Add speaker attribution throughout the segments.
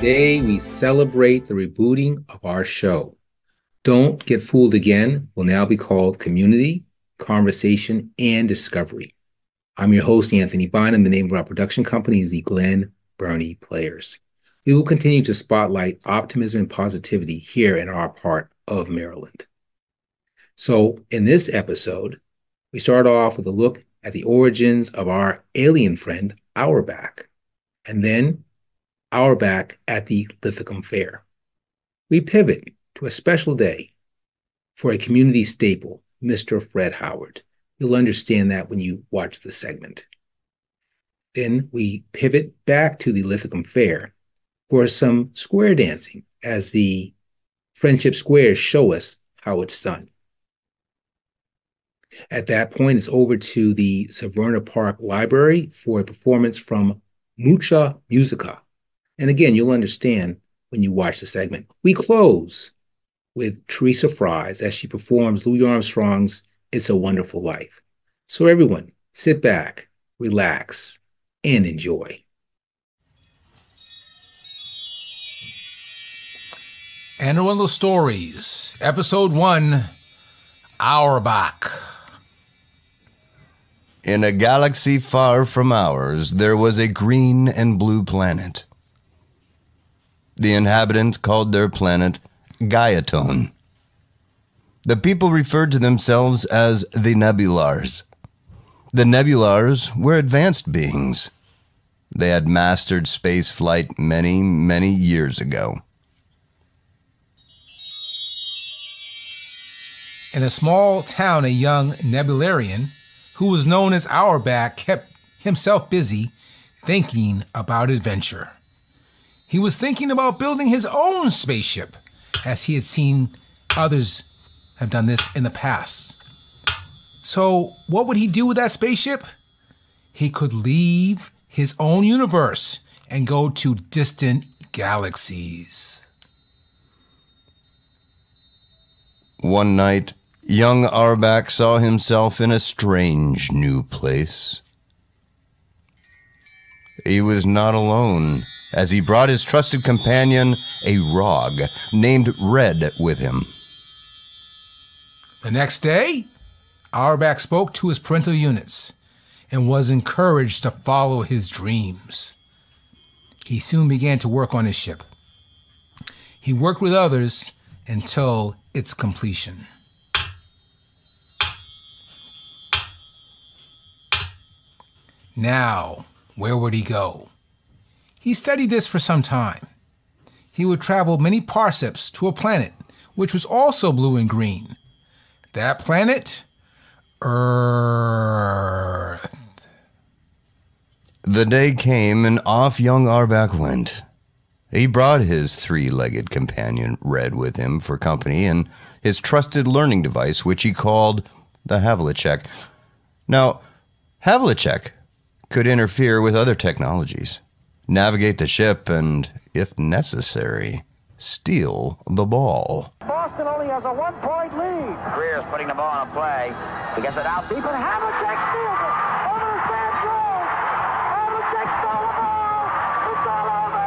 Speaker 1: Today, we celebrate the rebooting of our show. Don't Get Fooled Again will now be called Community, Conversation, and Discovery. I'm your host, Anthony Bynum. The name of our production company is the Glen Burnie Players. We will continue to spotlight optimism and positivity here in our part of Maryland. So, in this episode, we start off with a look at the origins of our alien friend, Auerbach, and then Auerbach at the Lithicum Fair. We pivot to a special day for a community staple, Mr. Fred Howard. You'll understand that when you watch the segment. Then we pivot back to the Lithicum Fair for some square dancing as the Friendship Squares show us how it's done. At that point, it's over to the Severna Park Library for a performance from Mucha Musica. And again, you'll understand when you watch the segment. We close with Teresa Fries as she performs Louis Armstrong's It's a Wonderful Life. So everyone, sit back, relax, and enjoy.
Speaker 2: Arundel Stories, Episode 1, Auerbach.
Speaker 3: In a galaxy far from ours, there was a green and blue planet. The inhabitants called their planet Gaiatone. The people referred to themselves as the Nebulars. The Nebulars were advanced beings. They had mastered space flight many, many years ago.
Speaker 2: In a small town, a young Nebularian, who was known as Auerbach, kept himself busy thinking about adventure. He was thinking about building his own spaceship, as he had seen others have done this in the past. So what would he do with that spaceship? He could leave his own universe and go to distant galaxies.
Speaker 3: One night, young Auerbach saw himself in a strange new place. He was not alone, as he brought his trusted companion, a Rog, named Red, with him.
Speaker 2: The next day, Auerbach spoke to his parental units and was encouraged to follow his dreams. He soon began to work on his ship. He worked with others until its completion. Now, where would he go? He studied this for some time. He would travel many parsecs to a planet which was also blue and green. That planet? Earth.
Speaker 3: The day came, and off young Auerbach went. He brought his three-legged companion, Red, with him for company, and his trusted learning device, which he called the Havlicek. Now, Havlicek could interfere with other technologies, navigate the ship, and, if necessary, steal the ball.
Speaker 4: Boston only has a one-point lead. Greer's putting the ball on a play. He gets it out deep, and Havlicek steals it. Over the stand throw. Havlicek stole the ball. It's all over.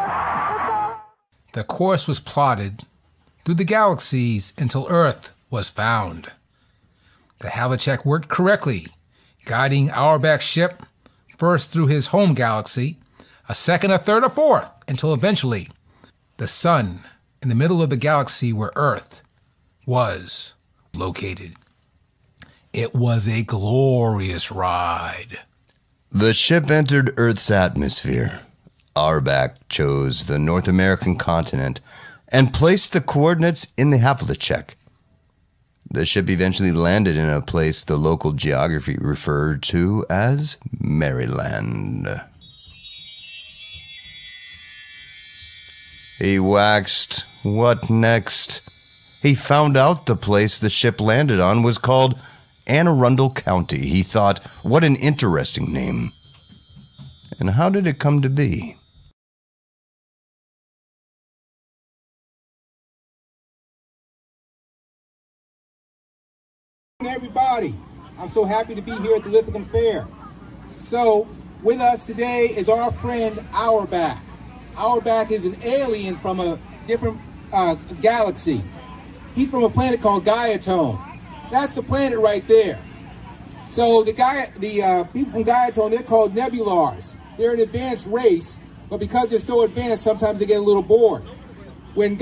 Speaker 4: It's all over.
Speaker 2: The course was plotted through the galaxies until Earth was found. The Havlicek worked correctly, guiding Auerbach's ship first through his home galaxy, a second, a third, a fourth, until eventually the sun in the middle of the galaxy where Earth was located. It was a glorious ride.
Speaker 3: The ship entered Earth's atmosphere. Auerbach chose the North American continent and placed the coordinates in the Havlicek. The ship eventually landed in a place the local geography referred to as Maryland. He waxed. What next? He found out the place the ship landed on was called Arundel County. He thought, what an interesting name. And how did it come to be?
Speaker 5: Everybody, I'm so happy to be here at the Lithicum Fair. So, with us today is our friend Auerbach. Auerbach is an alien from a different galaxy. He's from a planet called Gaiatone. That's the planet right there. So the people from Gaiatone, they're called nebulars. They're an advanced race, but because they're so advanced, sometimes they get a little bored. When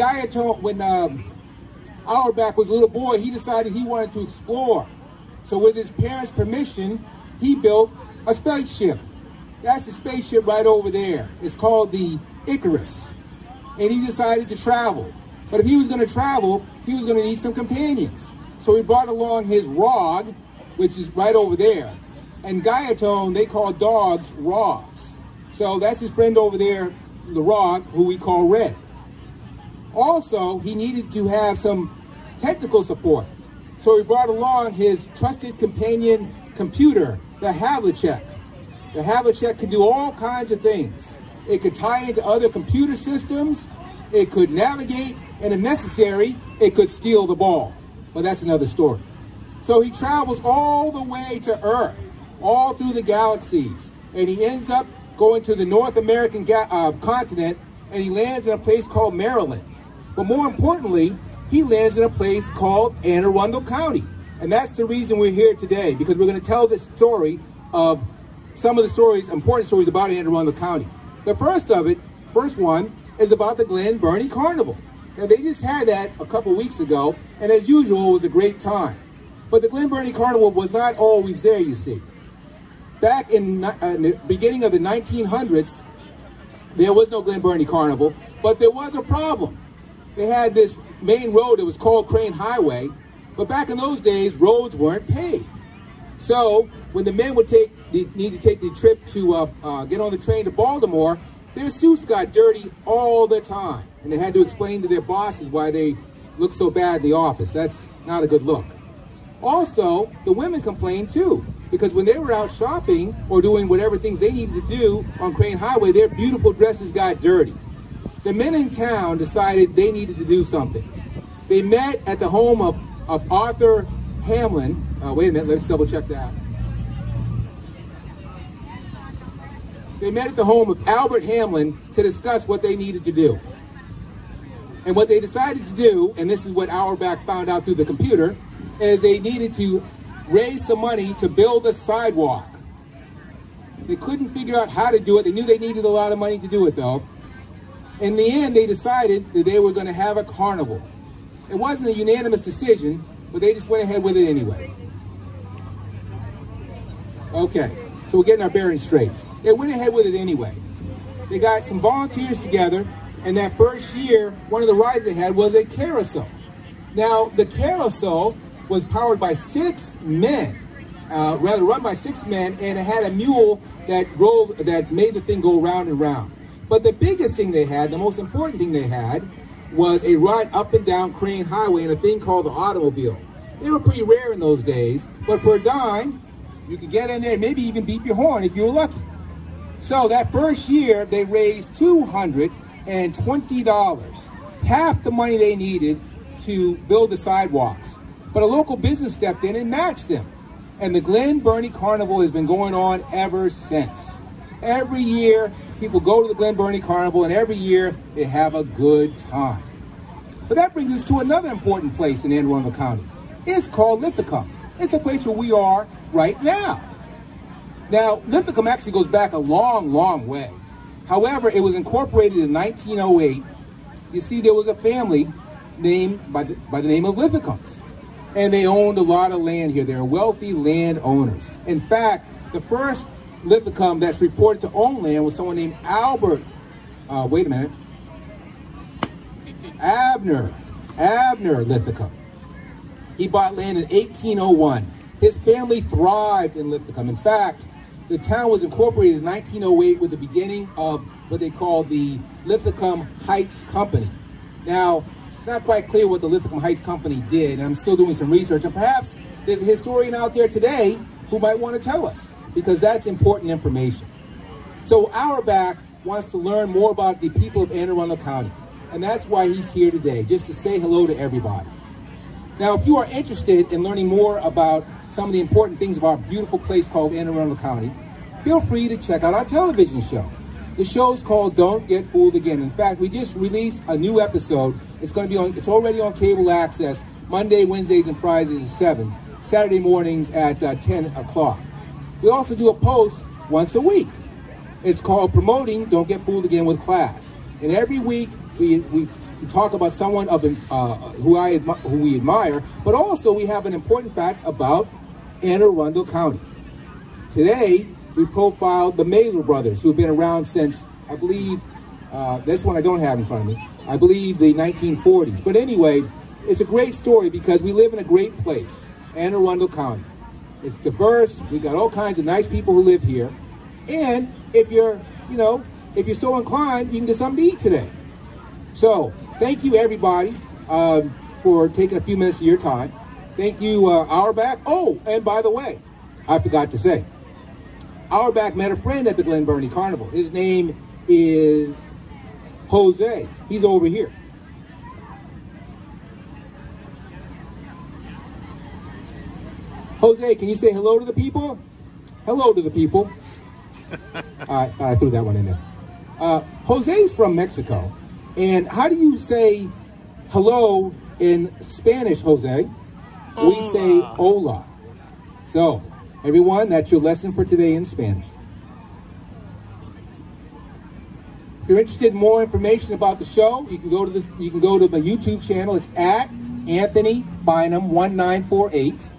Speaker 5: Auerbach was a little boy, he decided he wanted to explore. So with his parents' permission, he built a spaceship. That's the spaceship right over there. It's called the Icarus. And he decided to travel. But if he was going to travel, he was going to need some companions. So he brought along his Rog, which is right over there. And Gaiatone, they call dogs Rogs. So that's his friend over there, the Rog, who we call Red. Also, he needed to have some technical support. So he brought along his trusted companion computer, the Havlicek. The Havlicek could do all kinds of things. It could tie into other computer systems, it could navigate, and if necessary, it could steal the ball. But that's another story. So he travels all the way to Earth, all through the galaxies, and he ends up going to the North American continent, and he lands in a place called Maryland. But more importantly, he lands in a place called Arundel County. And that's the reason we're here today, because we're going to tell the story of some of the stories, important stories about Arundel County. The first one, is about the Glen Burnie Carnival. Now, they just had that a couple weeks ago, and as usual, it was a great time. But the Glen Burnie Carnival was not always there, you see. Back in the beginning of the 1900s, there was no Glen Burnie Carnival, but there was a problem. They had this main road that was called Crane Highway, but back in those days, roads weren't paved. So when the men would need to take the trip to get on the train to Baltimore, their suits got dirty all the time, and they had to explain to their bosses why they looked so bad in the office. That's not a good look. Also, the women complained too, because when they were out shopping or doing whatever things they needed to do on Crane Highway, their beautiful dresses got dirty. The men in town decided they needed to do something. They met at the home of Arthur Hamlin. Wait a minute, let's double check that. They met at the home of Albert Hamlin to discuss what they needed to do. And what they decided to do, and this is what Auerbach found out through the computer, is they needed to raise some money to build a sidewalk. They couldn't figure out how to do it. They knew they needed a lot of money to do it, though. In the end, they decided that they were going to have a carnival. It wasn't a unanimous decision, but they just went ahead with it anyway. Okay, so we're getting our bearings straight. They went ahead with it anyway. They got some volunteers together, and that first year, one of the rides they had was a carousel. Now, the carousel was powered by 6 men, run by 6 men, and it had a mule that made the thing go round and round. But the biggest thing they had, the most important thing they had, was a ride up and down Crane Highway in a thing called the automobile. They were pretty rare in those days, but for a dime, you could get in there and maybe even beep your horn if you were lucky. So that first year, they raised $220, half the money they needed to build the sidewalks. But a local business stepped in and matched them. And the Glen Burnie Carnival has been going on ever since. Every year, people go to the Glen Burnie Carnival, and every year, they have a good time. But that brings us to another important place in Arundel County. It's called Lithicum. It's a place where we are right now. Now, Lithicum actually goes back a long, long way. However, it was incorporated in 1908. You see, there was a family named by the name of Lithicums, and they owned a lot of land here. They're wealthy landowners. In fact, the first Lithicum that's reported to own land was someone named Abner Lithicum. He bought land in 1801. His family thrived in Lithicum. In fact, the town was incorporated in 1908 with the beginning of what they call the Lithicum Heights Company. Now, it's not quite clear what the Lithicum Heights Company did. I'm still doing some research, and perhaps there's a historian out there today who might want to tell us, because that's important information. So Auerbach wants to learn more about the people of Arundel County, and that's why he's here today, just to say hello to everybody. Now, if you are interested in learning more about some of the important things of our beautiful place called Arundel County, feel free to check out our television show. The show's called Don't Get Fooled Again. In fact, we just released a new episode. It's already on cable access Monday, Wednesdays, and Fridays at 7, Saturday mornings at 10 o'clock. We also do a post once a week. It's called Promoting Don't Get Fooled Again with Class. And every week we talk about someone who we admire, but also we have an important fact about Anne Arundel County. Today, we profiled the Mailer brothers, who have been around since, I believe, this one I don't have in front of me, I believe the 1940s. But anyway, it's a great story because we live in a great place, Anne Arundel County. It's diverse. We got all kinds of nice people who live here. And if you're so inclined, you can get something to eat today. So thank you, everybody, for taking a few minutes of your time. Thank you, Auerbach. Oh, and by the way, I forgot to say, Auerbach met a friend at the Glen Burnie Carnival. His name is Jose. He's over here. Jose, can you say hello to the people? Hello to the people. I threw that one in there. Jose's from Mexico. And how do you say hello in Spanish, Jose? Hola. We say hola. So, everyone, that's your lesson for today in Spanish. If you're interested in more information about the show, you can go to the YouTube channel. It's at Anthony Bynum 1948.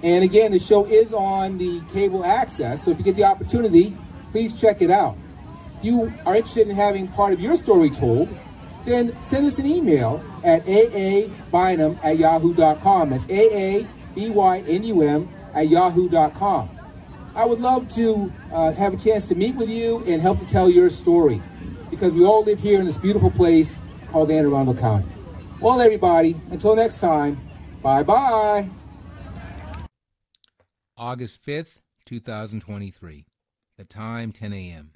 Speaker 5: And again, the show is on the cable access, so if you get the opportunity, please check it out. If you are interested in having part of your story told, then send us an email at aabynum@yahoo.com. That's aabynum@yahoo.com. I would love to have a chance to meet with you and help to tell your story, because we all live here in this beautiful place called Anne Arundel County. Well, everybody, until next time, bye-bye.
Speaker 2: August 5th, 2023. The time, 10 a.m.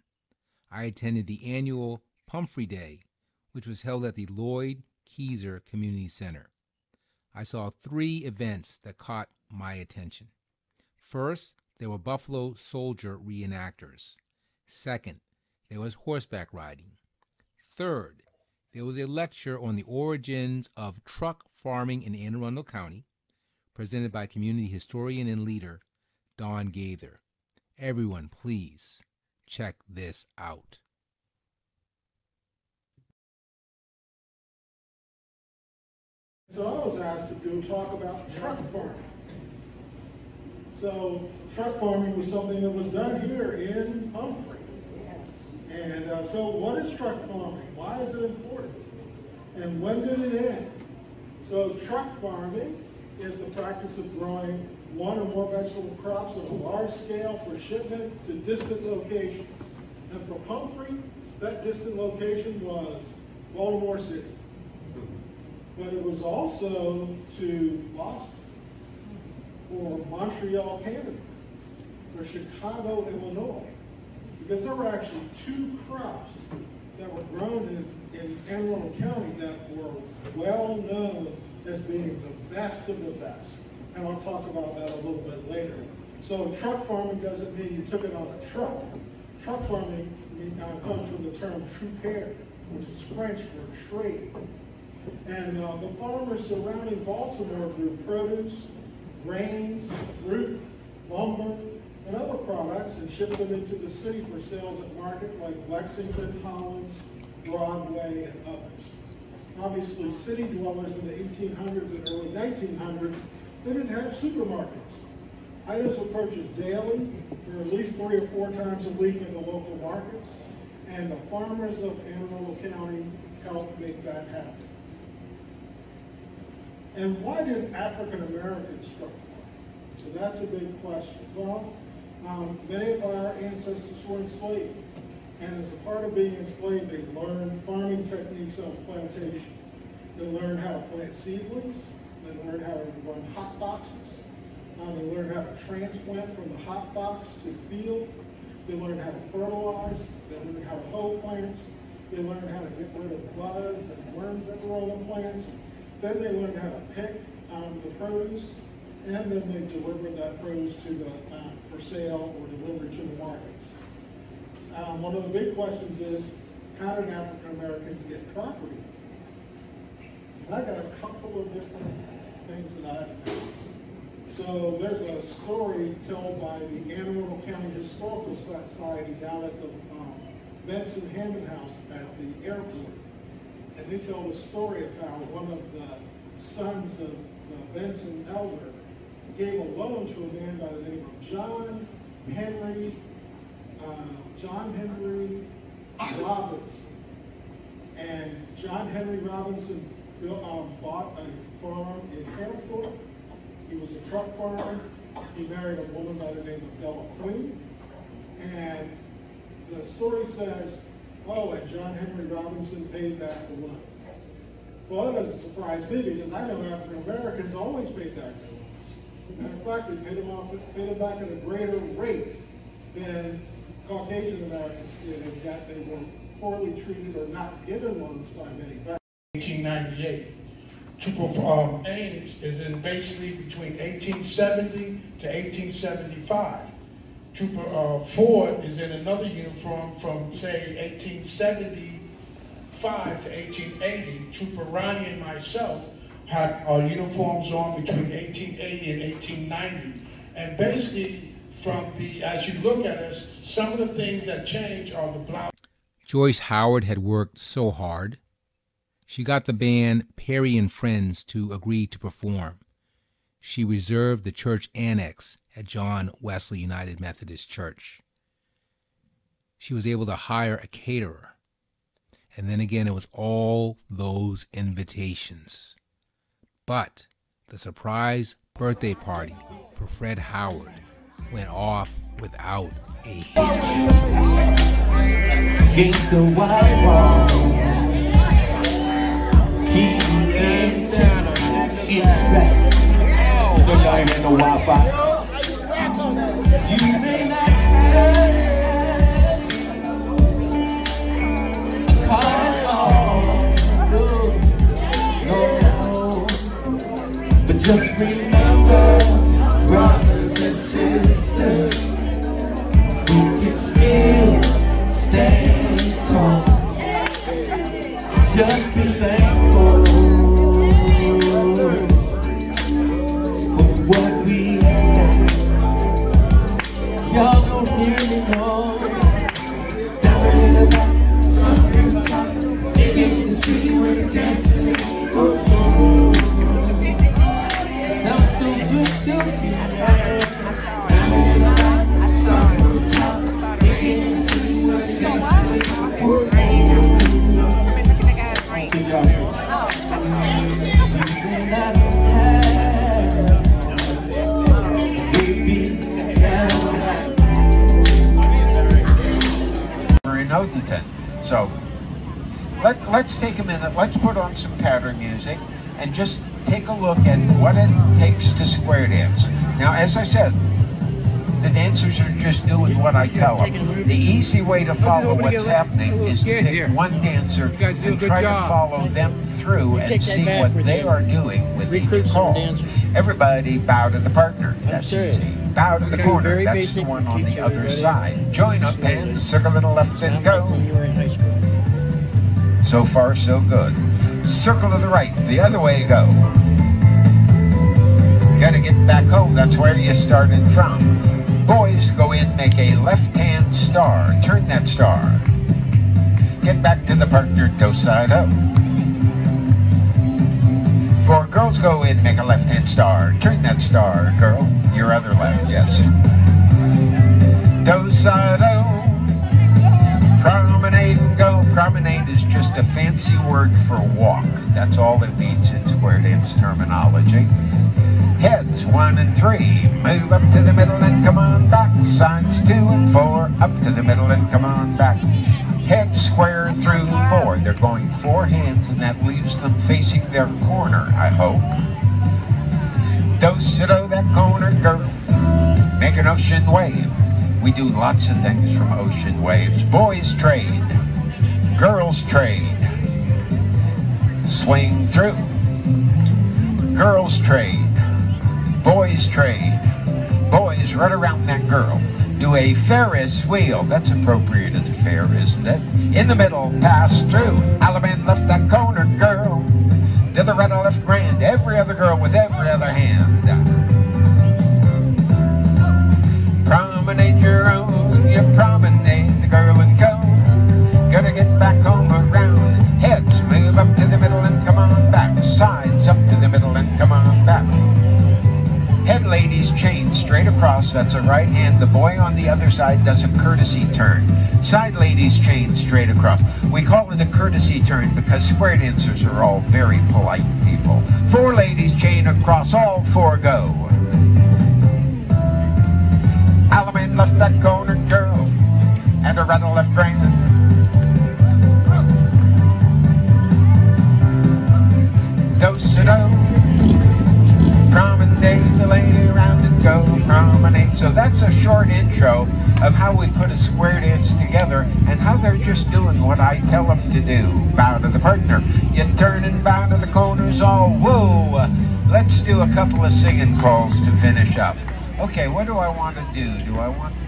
Speaker 2: I attended the annual Pumphrey Day, which was held at the Lloyd Keyser Community Center. I saw 3 events that caught my attention. First, there were Buffalo Soldier reenactors. Second, there was horseback riding. Third, there was a lecture on the origins of truck farming in Anne Arundel County, presented by community historian and leader Don Gaither. Everyone, please check this out.
Speaker 6: So I was asked to go talk about truck farming. So truck farming was something that was done here in Pumphrey. And so what is truck farming? Why is it important? And when did it end? So truck farming is the practice of growing one or more vegetable crops on a large scale for shipment to distant locations. And for Pumphrey, that distant location was Baltimore City. But it was also to Boston, or Montreal, Canada, or Chicago, Illinois, because there were actually 2 crops that were grown in Anne Arundel County that were well known as being the best of the best. And I'll talk about that a little bit later. So truck farming doesn't mean you took it on a truck. Truck farming comes from the term trouper, which is French for trade. And the farmers surrounding Baltimore grew produce, grains, fruit, lumber, and other products and shipped them into the city for sales at market like Lexington, Hollins, Broadway, and others. Obviously, city dwellers in the 1800s and early 1900s, they didn't have supermarkets. Items were purchased daily, or at least 3 or 4 times a week in the local markets, and the farmers of Anne Arundel County helped make that happen. And why did African Americans truck farm? So that's a big question. Well, many of our ancestors were enslaved. And as a part of being enslaved, they learned farming techniques on plantation. They learned how to plant seedlings. They learned how to run hot boxes. They learned how to transplant from the hot box to the field. They learned how to fertilize. They learned how to hoe plants. They learned how to get rid of bugs and worms that were on the plants. Then they learned how to pick the produce, and then they delivered that produce to for sale or delivered to the markets. one of the big questions is, how did African Americans get property? And I got a couple of different things that I've found. So there's a story told by the Arundel County Historical Society down at the Benson Hammond House at the airport. And they told a story of how one of the sons of the Benson elder gave a loan to a man by the name of John Henry Robinson. And John Henry Robinson bought a farm in Airport. He was a truck farmer. He married a woman by the name of Della Queen. And the story says, oh, and John Henry Robinson paid back the loan. Well, that doesn't surprise me because I know African Americans always paid back their loans. Matter of fact, they paid them back at a greater rate than Caucasian Americans did, and that they were poorly treated or not given loans by many banks.
Speaker 7: 1898. Trooper Ames is in basically between 1870 to 1875. Trooper Ford is in another uniform from, say, 1875 to 1880. Trooper Ronnie and myself had our uniforms on between 1880 and 1890. And basically, from the, as you look at us, some of the things that change are the blouse.
Speaker 2: Joyce Howard had worked so hard. She got the band Perry and Friends to agree to perform. She reserved the church annex at John Wesley United Methodist Church. She was able to hire a caterer. And then again, it was all those invitations. But the surprise birthday party for Fred Howard went off without a hitch.
Speaker 8: Against the white wall, keep in town, in the back. No, y'all ain't got no Wi-Fi. You may not have a car at all, no, but just remember, brothers and sisters, we can still stand tall. Just be thankful for what we got. Y'all don't hear me no. Down in the back, some rooftop, they get to see you in the dancing. Oh, sounds so good to me. Down in the back, some rooftop, they get to see you in the dancing. Oh,
Speaker 9: We're in Odenton, so let's take a minute, let's put on some pattern music and just take a look at what it takes to square dance. Now, as I said, the dancers are just doing what I tell them. The easy way to follow what's happening is to take one dancer and try to follow them through and see what they are doing with each call. Everybody bow to the partner. That's easy. Bow to the corner. That's the one on the other side. Join up and circle to the left and go. So far, so good. Circle to the right. The other way go. Got to get back home. That's where you started from. Boys, go in, make a left-hand star. Turn that star. Get back to the partner, go side up. For girls, go in, make a left-hand star. Turn that star, girl. Your other left, yes. Do side up. Promenade and go. Promenade is just a fancy word for walk. That's all it means in square dance terminology. Heads 1 and 3, move up to the middle and come on back. Sides 2 and 4, up to the middle and come on back. Head square through 4. They're going 4 hands and that leaves them facing their corner, I hope. Do-si-do that corner, girl. Make an ocean wave. We do lots of things from ocean waves. Boys trade. Girls trade. Swing through. Girls trade. Boys trade. Boys ladies right around that girl. Do a Ferris wheel. That's appropriate at the fair, isn't it? In the middle, pass through. Alabama left that corner, girl. The other right and left grand. Every other girl with every other hand. Promenade your own. You promenade the girl and go. Gotta get back home around. Heads move up to the middle and come on back. Sides up to the middle and come on back. Head ladies chain straight across, that's a right hand. The boy on the other side does a courtesy turn. Side ladies chain straight across. We call it a courtesy turn because square dancers are all very polite people. 4 ladies chain across, all 4 go. Alaman left that corner, girl, and a right and left grand. Do-si-do. Promenade the lady around and go promenade. So that's a short intro of how we put a square dance together and how they're just doing what I tell them to do. Bow to the partner, you turn and bow to the corners, all whoa. Let's do a couple of singing calls to finish up. Okay, what do I want to do? Do I want to...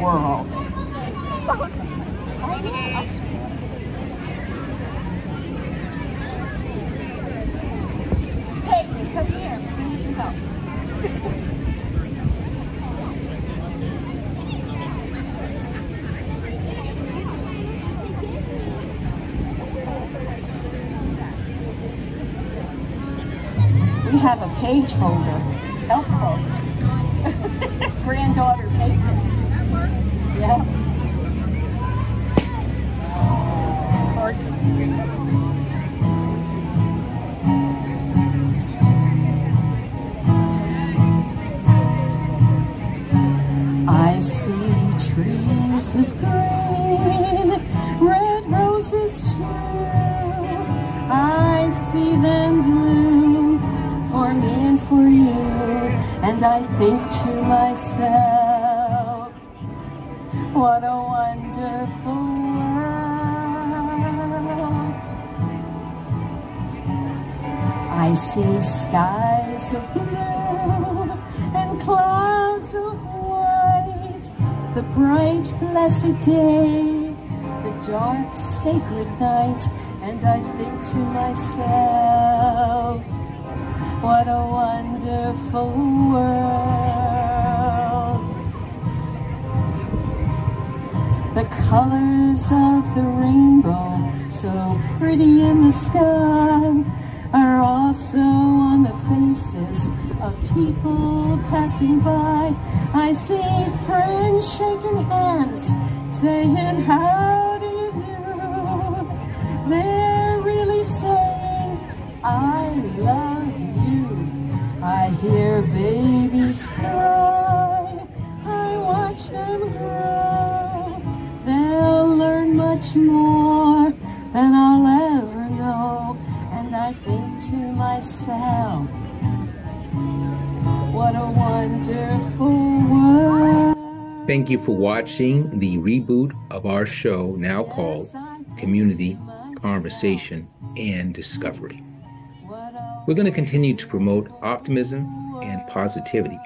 Speaker 10: World. Hey, come here. We have a page holder. It's helpful. Granddaughter painted. Yeah. I see trees of green, red roses too. I see them bloom for me and for you, and I think to myself, what a wonderful world. I see skies of blue and clouds of white, the bright blessed day, the dark sacred night, and I think to myself, what a wonderful world. The colors of the rainbow, so pretty in the sky, are also on the faces of people passing passing by. I see friends shaking hands, saying, how do you do? They're really saying, I love you. I hear babies cry, I watch them grow. They'll learn much more than I'll ever know. And I think to myself, what a wonderful world.
Speaker 1: Thank you for watching the reboot of our show, now called Community, Conversation, and Discovery. We're going to continue to promote optimism and positivity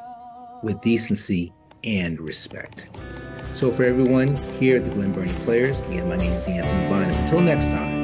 Speaker 1: with decency and respect. So for everyone here at the Glen Burnie Players, again, my name is Anthony Bynum. Until next time,